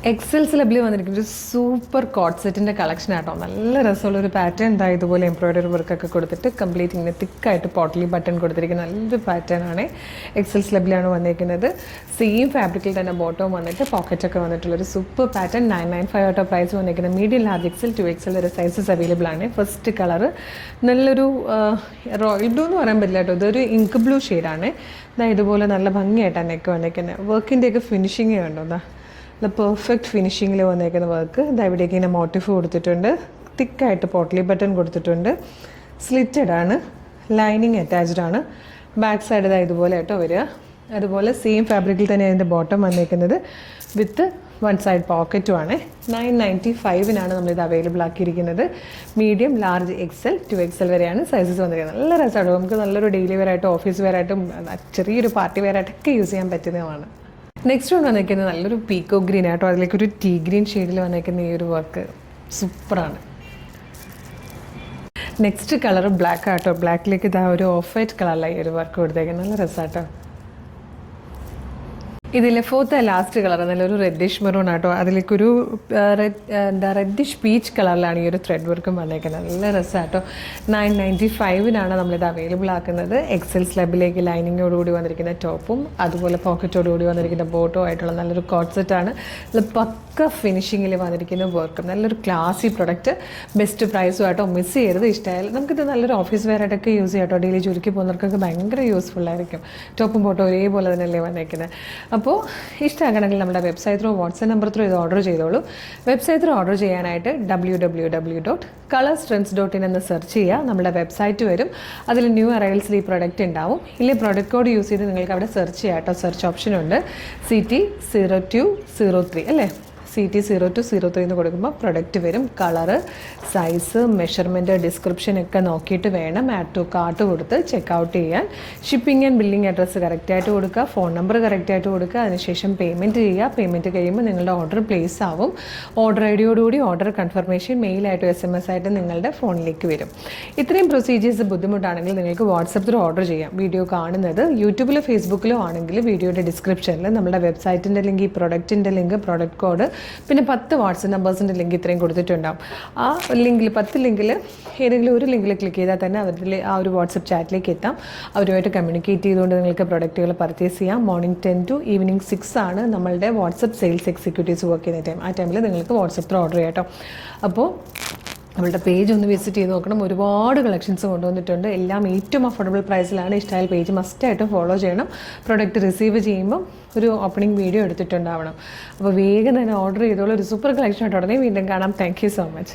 Excel ലബിൽ വന്നിരിക്കുന്ന ഒരു super coat സെറ്റിൻ്റെ കളക്ഷൻ ആട്ടോ. നല്ല രസമുള്ളൊരു പാറ്റേൺ ഉണ്ടായി ഇതുപോലെ എംബ്രോയ്ഡറി വർക്കൊക്കെ കൊടുത്തിട്ട് കംപ്ലീറ്റ് ഇങ്ങനെ തിക്കായിട്ട് പോട്ടലി ബട്ടൺ കൊടുത്തിരിക്കുന്ന നല്ലൊരു പാറ്റേൺ ആണ്. എക്സൽ ലബിലാണ് വന്നിരിക്കുന്നത്. സെയിം ഫാബ്രിക്കിൽ തന്നെ ബോട്ടവും വന്നിട്ട് പോക്കറ്റൊക്കെ വന്നിട്ടുള്ളൊരു സൂപ്പർ പാറ്റേൺ. 995 ആട്ടോ പ്രൈസ് വന്നിരിക്കുന്നത്. മീഡിയം ലാർജ് എക്സൽ 2XL വരെ സൈസസ് അവൈലബിൾ ആണ്. ഫസ്റ്റ് കളറ് നല്ലൊരു റോയൽ ബ്ലൂ എന്ന് പറയാൻ പറ്റില്ല കേട്ടോ, ഇതൊരു ഇങ്ക് ബ്ലൂ ഷെയ്ഡാണ്. ഇതുപോലെ നല്ല ഭംഗിയായിട്ടാണ് നെക്ക് വന്നിരിക്കുന്നത്. വർക്കിൻ്റെയൊക്കെ ഫിനിഷിങ് കണ്ടോ, നല്ല പെർഫെക്റ്റ് ഫിനിഷിങ്ങിൽ വന്നേക്കുന്ന വർക്ക്. ഇവിടേക്ക് ഇങ്ങനെ മോട്ടീഫ് കൊടുത്തിട്ടുണ്ട്. തിക്കായിട്ട് പോട്ടലി ബട്ടൺ കൊടുത്തിട്ടുണ്ട്. സ്ലിറ്റഡ് ആണ്, ലൈനിങ് അറ്റാച്ച്ഡ് ആണ്. ബാക്ക് സൈഡ് ഇതുപോലെ ആയിട്ടോ വരിക. അതുപോലെ സെയിം ഫാബ്രിക്കിൽ തന്നെ അതിൻ്റെ ബോട്ടം വന്നേക്കുന്നത് വിത്ത് വൺ സൈഡ് പോക്കറ്റുമാണ്. 995-നാണ് നമ്മളിത് അവൈലബിൾ ആക്കിയിരിക്കുന്നത്. മീഡിയം ലാർജ് എക്സൽ 2XL വരെയാണ് സൈസസ് വന്നിരിക്കുന്നത്. നല്ല രസമാണ്, നമുക്ക് നല്ലൊരു ഡെയിലി വെയർ ആയിട്ടും ഓഫീസ് വെയർ ആയിട്ടും ചെറിയൊരു പാർട്ടി വെയർ ആയിട്ടൊക്കെ യൂസ് ചെയ്യാൻ പറ്റുന്നതാണ്. നെക്സ്റ്റ് വന്ന് വന്നിരിക്കുന്നത് നല്ലൊരു പീക്കോ ഗ്രീൻ ആട്ടോ. അതിലേക്കൊരു ടീ ഗ്രീൻ ഷെയ്ഡിൽ വന്നിരിക്കുന്ന ഈ ഒരു വർക്ക് സൂപ്പറാണ്. നെക്സ്റ്റ് കളർ ബ്ലാക്ക് ആട്ടോ. ബ്ലാക്കിലേക്ക് ഇതാ ഒരു ഓഫ് വൈറ്റ് കളറിലായി ഒരു വർക്ക് കൊടുത്തേക്കുന്നത്. നല്ല രസമാട്ടോ. ഇതിലെ ഫോർത്ത് ലാസ്റ്റ് കളർ നല്ലൊരു റെഡിഷ് മെറൂൺ ആട്ടോ. അതിലേക്കൊരു റെഡിഷ് പീച്ച് കളറിലാണ് ഈ ഒരു ത്രെഡ് വർക്കും വന്നേക്കുന്നത്. നല്ല രസമാട്ടോ. 995-നാണ് നമ്മളിത് അവൈലബിൾ ആക്കുന്നത്. എക്സൽ സ്ലബിലേക്ക് ലൈനിങ്ങോടുകൂടി വന്നിരിക്കുന്ന ടോപ്പും അതുപോലെ പോക്കറ്റോടുകൂടി വന്നിരിക്കുന്ന ബോട്ടോ ആയിട്ടുള്ള നല്ലൊരു കോട്ട് സെറ്റാണ്. നല്ല പക്ക ഫിനിഷിങ്ങിൽ വന്നിരിക്കുന്ന വർക്കും നല്ലൊരു ക്ലാസി പ്രൊഡക്റ്റ്. ബെസ്റ്റ് പ്രൈസും ആട്ടോ. മിസ് ചെയ്യരുത്. ഇഷ്ടമായാലും നമുക്കിത് നല്ലൊരു ഓഫീസ് വെയർ ആയിട്ടൊക്കെ യൂസ് ചെയ്യാം കേട്ടോ. ഡെയിലി ജോലിക്ക് പോകുന്നവർക്കൊക്കെ ഭയങ്കര യൂസ്ഫുൾ ആയിരിക്കും. ടോപ്പും ബോട്ടോ ഒരേപോലെ തന്നെയല്ലേ വന്നേക്കുന്നത്. അപ്പോൾ ഇഷ്ടമാകണമെങ്കിൽ നമ്മുടെ website through WhatsApp number through ഇത് ഓർഡർ ചെയ്തോളൂ. വെബ്സൈറ്റ് ത്രൂ ഓർഡർ ചെയ്യാനായിട്ട് www.colorstrends.in എന്ന് സെർച്ച് ചെയ്യുക. നമ്മുടെ വെബ്സൈറ്റ് വരും. അതിൽ ന്യൂ അറൈവൽസിൽ ഈ പ്രൊഡക്റ്റ് ഉണ്ടാവും. ഇല്ലേ പ്രൊഡക്റ്റ് കോഡ് യൂസ് ചെയ്ത് നിങ്ങൾക്ക് അവിടെ സെർച്ച് ചെയ്യാം കേട്ടോ. സെർച്ച് ഓപ്ഷൻ ഉണ്ട്. CT0203 അല്ലേ, CT0203 എന്ന് കൊടുക്കുമ്പോൾ പ്രൊഡക്റ്റ് വരും. കളറ്, സൈസ്, മെഷർമെൻറ്റ്, ഡിസ്ക്രിപ്ഷൻ ഒക്കെ നോക്കിയിട്ട് വേണം ആഡ് ടു കാർട്ട് കൊടുത്ത് ചെക്കൗട്ട് ചെയ്യാൻ. ഷിപ്പിംഗ് ആൻഡ് ബില്ലിംഗ് അഡ്രസ്സ് കറക്റ്റായിട്ട് കൊടുക്കുക. ഫോൺ നമ്പർ കറക്റ്റായിട്ട് കൊടുക്കുക. അതിനുശേഷം പേയ്മെൻറ്റ് ചെയ്യുക. പേയ്മെൻറ്റ് കഴിയുമ്പോൾ നിങ്ങളുടെ ഓർഡർ പ്ലേസ് ആവും. ഓർഡർ ഐഡിയോടുകൂടി ഓർഡർ കൺഫർമേഷൻ മെയിലായിട്ടും SMS ആയിട്ടും നിങ്ങളുടെ ഫോണിലേക്ക് വരും. ഇത്രയും പ്രൊസീജിയേഴ്സ് ബുദ്ധിമുട്ടാണെങ്കിൽ നിങ്ങൾക്ക് വാട്സപ്പ് ത്രൂ ഓർഡർ ചെയ്യാം. വീഡിയോ കാണുന്നത് യൂട്യൂബിലോ ഫേസ്ബുക്കിലോ ആണെങ്കിൽ വീഡിയോയുടെ ഡിസ്ക്രിപ്ഷനിൽ നമ്മുടെ വെബ്സൈറ്റിൻ്റെ ലിങ്ക്, ഈ പ്രൊഡക്റ്റിൻ്റെ ലിങ്ക്, പ്രൊഡക്റ്റ് കോഡ്, പിന്നെ 10 വാട്സപ്പ് നമ്പേഴ്സിൻ്റെ ലിങ്ക് ഇത്രയും കൊടുത്തിട്ടുണ്ടാവും. ആ ലിങ്കിൽ 10 ലിങ്കിൽ ഏതെങ്കിലും ഒരു ലിങ്കിൽ ക്ലിക്ക് ചെയ്താൽ തന്നെ അവരിൽ ആ ഒരു വാട്സപ്പ് ചാറ്റിലേക്ക് എത്താം. അവരുമായിട്ട് കമ്മ്യൂണിക്കേറ്റ് ചെയ്തുകൊണ്ട് നിങ്ങൾക്ക് പ്രൊഡക്റ്റുകൾ പർച്ചേസ് ചെയ്യാം. മോർണിംഗ് 10 to ഈവനിങ് 6 ആണ് നമ്മളുടെ വാട്സപ്പ് സെയിൽസ് എക്സിക്യൂട്ടീവ്സ് വർക്ക് ചെയ്യുന്ന ടൈം. ആ ടൈമിൽ നിങ്ങൾക്ക് വാട്സപ്പ് ത്രൂ ഓർഡർ ചെയ്യാം കേട്ടോ. അപ്പോൾ നമ്മളുടെ പേജ് ഒന്ന് വിസിറ്റ് ചെയ്ത് നോക്കണം. ഒരുപാട് കളക്ഷൻസ് കൊണ്ടുവന്നിട്ടുണ്ട്. എല്ലാം ഏറ്റവും അഫോർഡബിൾ പ്രൈസിലാണ്. ഇഷ്ടമായ പേജ് മസ്റ്റായിട്ടും ഫോളോ ചെയ്യണം. പ്രൊഡക്റ്റ് റിസീവ് ചെയ്യുമ്പം ഒരു ഓപ്പണിംഗ് വീഡിയോ എടുത്തിട്ടുണ്ടാവണം. അപ്പോൾ വേഗം തന്നെ ഓർഡർ ചെയ്തോളൂ. ഒരു സൂപ്പർ കളക്ഷൻ ആയിട്ട് ഉടനെ വീണ്ടും കാണാം. Thank you so much.